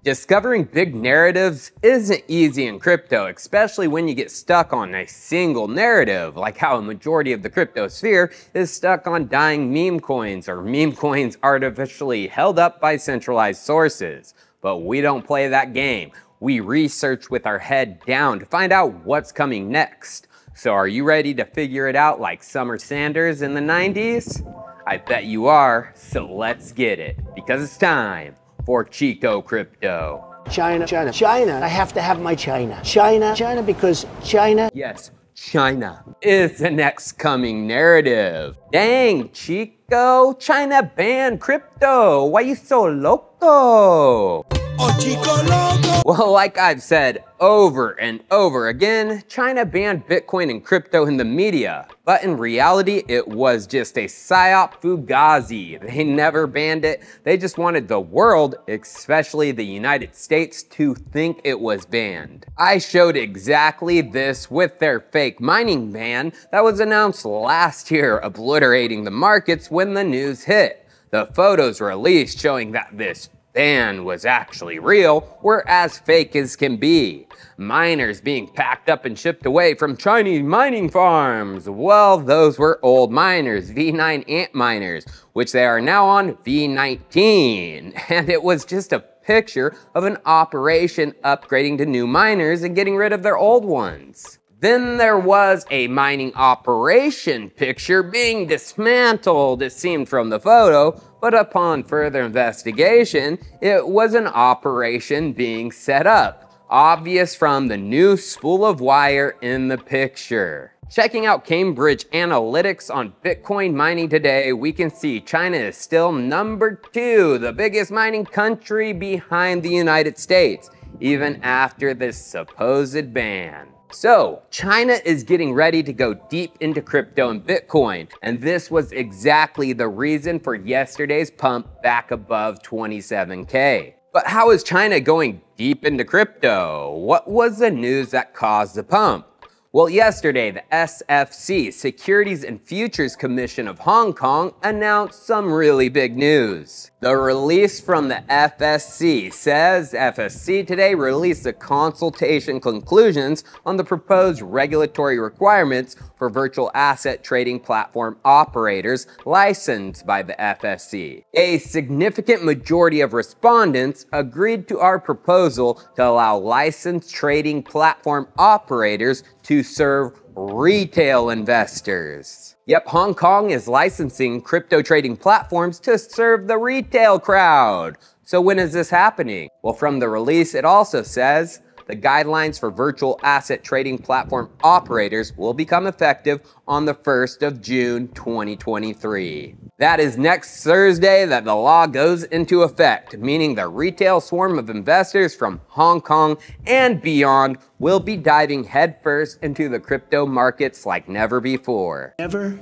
Discovering big narratives isn't easy in crypto, especially when you get stuck on a single narrative, like how a majority of the crypto sphere is stuck on dying meme coins or meme coins artificially held up by centralized sources. But we don't play that game. We research with our head down to find out what's coming next. So are you ready to figure it out like Summer Sanders in the 90s? I bet you are, so let's get it, because it's time for Chico Crypto. China, China, China. I have to have my China. China, China, because China. Yes, China is the next coming narrative. Dang, Chico, China banned crypto. Why you so loco? Oh, Chico loco. Well, like I've said over and over again, China banned Bitcoin and crypto in the media. But in reality, it was just a psyop fugazi. They never banned it. They just wanted the world, especially the United States, to think it was banned. I showed exactly this with their fake mining ban that was announced last year, obliterating the markets when the news hit. The photos released showing that this ban was actually real were as fake as can be. Miners being packed up and shipped away from Chinese mining farms. Well, those were old miners, V9 ant miners, which they are now on V19. And it was just a picture of an operation upgrading to new miners and getting rid of their old ones. Then there was a mining operation picture being dismantled, it seemed from the photo, but upon further investigation, it was an operation being set up, obvious from the new spool of wire in the picture. Checking out Cambridge Analytics on Bitcoin mining today, we can see China is still number 2, the biggest mining country behind the United States, even after this supposed ban. So, China is getting ready to go deep into crypto and Bitcoin, and this was exactly the reason for yesterday's pump back above 27K. But how is China going deep into crypto? What was the news that caused the pump? Well, yesterday, the SFC, Securities and Futures Commission of Hong Kong, announced some really big news. The release from the FSC says FSC today released the consultation conclusions on the proposed regulatory requirements for virtual asset trading platform operators licensed by the FSC. A significant majority of respondents agreed to our proposal to allow licensed trading platform operators to serve retail investors. Yep, Hong Kong is licensing crypto trading platforms to serve the retail crowd. So when is this happening? Well, from the release, it also says the guidelines for virtual asset trading platform operators will become effective on the 1st of June 2023. That is next Thursday that the law goes into effect, meaning the retail swarm of investors from Hong Kong and beyond will be diving headfirst into the crypto markets like never before. Ever.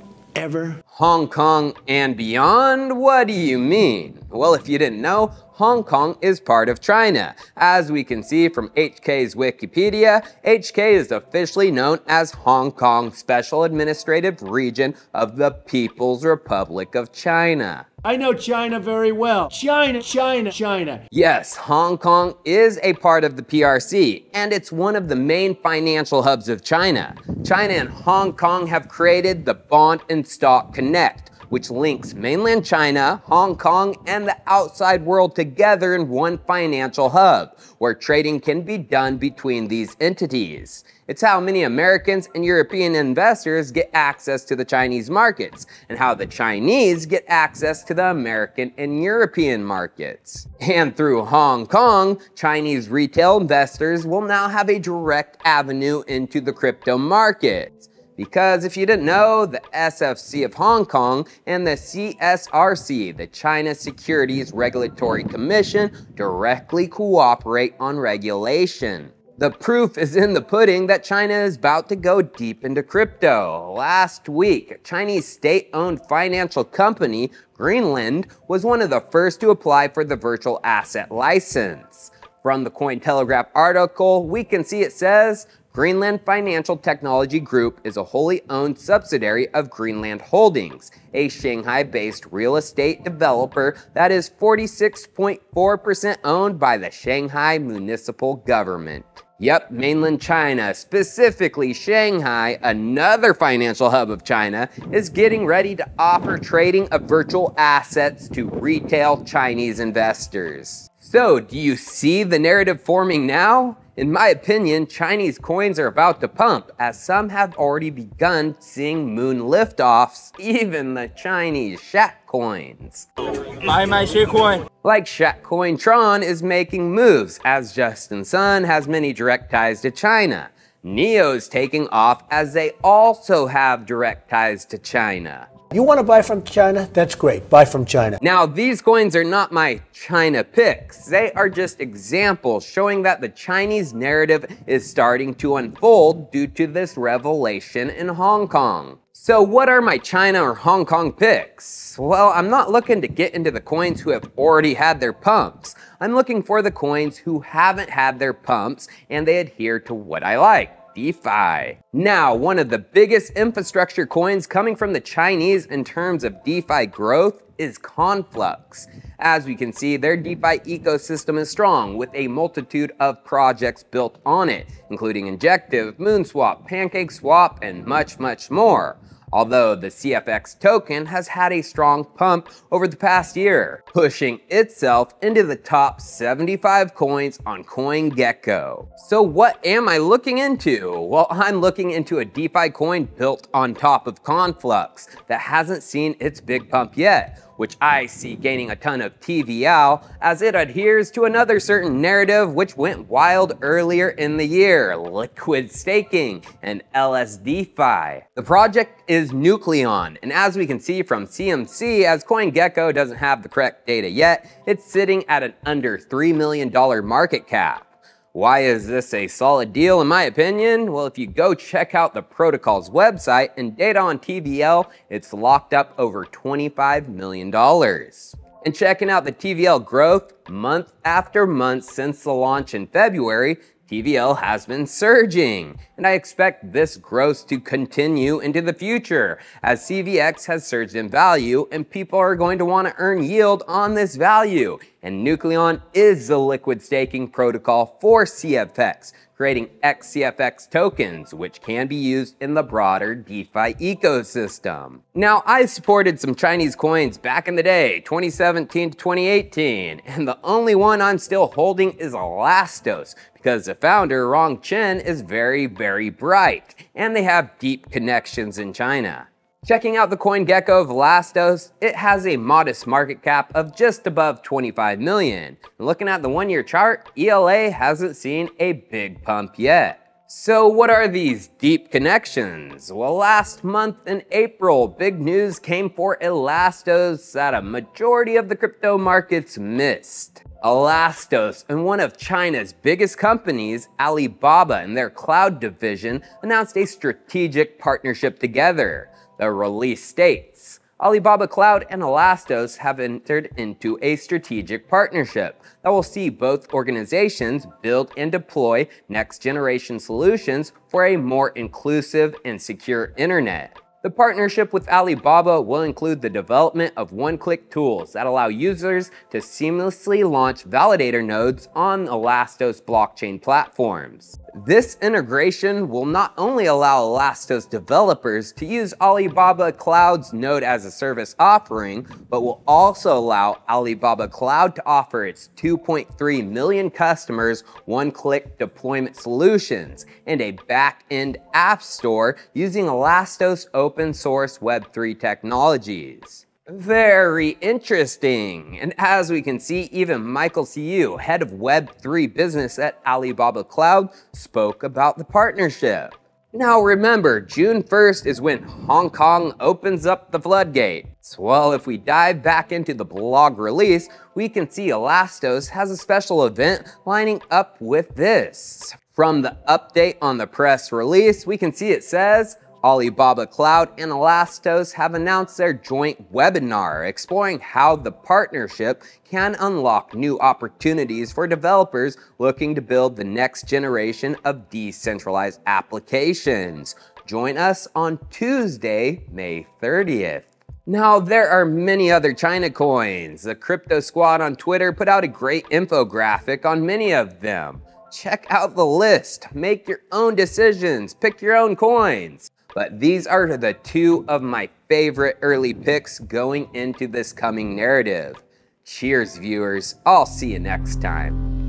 Hong Kong and beyond? What do you mean? Well, if you didn't know, Hong Kong is part of China. As we can see from HK's Wikipedia, HK is officially known as Hong Kong Special Administrative Region of the People's Republic of China. I know China very well. China, China, China. Yes, Hong Kong is a part of the PRC, and it's one of the main financial hubs of China. China and Hong Kong have created the Bond and Stock Connect, which links mainland China, Hong Kong, and the outside world together in one financial hub, where trading can be done between these entities. It's how many Americans and European investors get access to the Chinese markets, and how the Chinese get access to the American and European markets. And through Hong Kong, Chinese retail investors will now have a direct avenue into the crypto markets. Because if you didn't know, the SFC of Hong Kong and the CSRC, the China Securities Regulatory Commission, directly cooperate on regulation. The proof is in the pudding that China is about to go deep into crypto. Last week, a Chinese state-owned financial company, Greenland, was one of the first to apply for the virtual asset license. From the Cointelegraph article, we can see it says, Greenland Financial Technology Group is a wholly owned subsidiary of Greenland Holdings, a Shanghai-based real estate developer that is 46.4% owned by the Shanghai municipal government. Yep, mainland China, specifically Shanghai, another financial hub of China, is getting ready to offer trading of virtual assets to retail Chinese investors. So, do you see the narrative forming now? In my opinion, Chinese coins are about to pump, as some have already begun seeing moon liftoffs, even the Chinese shat coins. My shit coin. Like Shatcoin Tron is making moves, as Justin Sun has many direct ties to China. Neo's taking off as they also have direct ties to China. You want to buy from China? That's great. Buy from China. Now, these coins are not my China picks. They are just examples showing that the Chinese narrative is starting to unfold due to this revelation in Hong Kong. So what are my China or Hong Kong picks? Well, I'm not looking to get into the coins who have already had their pumps. I'm looking for the coins who haven't had their pumps and they adhere to what I like. DeFi. Now, one of the biggest infrastructure coins coming from the Chinese in terms of DeFi growth is Conflux. As we can see, their DeFi ecosystem is strong with a multitude of projects built on it, including Injective, Moonswap, PancakeSwap, and much, much more. Although the CFX token has had a strong pump over the past year, pushing itself into the top 75 coins on CoinGecko. So what am I looking into? Well, I'm looking into a DeFi coin built on top of Conflux that hasn't seen its big pump yet, which I see gaining a ton of TVL as it adheres to another certain narrative which went wild earlier in the year, liquid staking and LSDFi. The project is Nucleon, and as we can see from CMC, as CoinGecko doesn't have the correct data yet, it's sitting at an under $3 million market cap. Why is this a solid deal in my opinion? Well, if you go check out the protocol's website and data on TVL, it's locked up over $25 million. And checking out the TVL growth month after month since the launch in February, TVL has been surging, and I expect this growth to continue into the future as CVX has surged in value and people are going to want to earn yield on this value. And Nucleon is the liquid staking protocol for CFX, creating XCFX tokens, which can be used in the broader DeFi ecosystem. Now, I supported some Chinese coins back in the day, 2017 to 2018, and the only one I'm still holding is Elastos, because the founder, Rong Chen, is very, very bright, and they have deep connections in China. Checking out the CoinGecko of Elastos, it has a modest market cap of just above 25 million. And looking at the one-year chart, ELA hasn't seen a big pump yet. So what are these deep connections? Well, last month in April, big news came for Elastos that a majority of the crypto markets missed. Elastos and one of China's biggest companies, Alibaba and their cloud division, announced a strategic partnership together. The release states, Alibaba Cloud and Elastos have entered into a strategic partnership that will see both organizations build and deploy next-generation solutions for a more inclusive and secure internet. The partnership with Alibaba will include the development of one-click tools that allow users to seamlessly launch validator nodes on Elastos blockchain platforms. This integration will not only allow Elastos developers to use Alibaba Cloud's Node as a Service offering, but will also allow Alibaba Cloud to offer its 2.3 million customers one-click deployment solutions and a back-end app store using Elastos open source Web3 technologies. Very interesting. And as we can see, even Michael Siu, head of Web3 business at Alibaba Cloud, spoke about the partnership. Now remember, June 1st is when Hong Kong opens up the floodgates. Well, if we dive back into the blog release, we can see Elastos has a special event lining up with this. From the update on the press release, we can see it says, Alibaba Cloud and Elastos have announced their joint webinar exploring how the partnership can unlock new opportunities for developers looking to build the next generation of decentralized applications. Join us on Tuesday, May 30th. Now, there are many other China coins. The Crypto Squad on Twitter put out a great infographic on many of them. Check out the list, make your own decisions, pick your own coins. But these are the two of my favorite early picks going into this coming narrative. Cheers, viewers. I'll see you next time.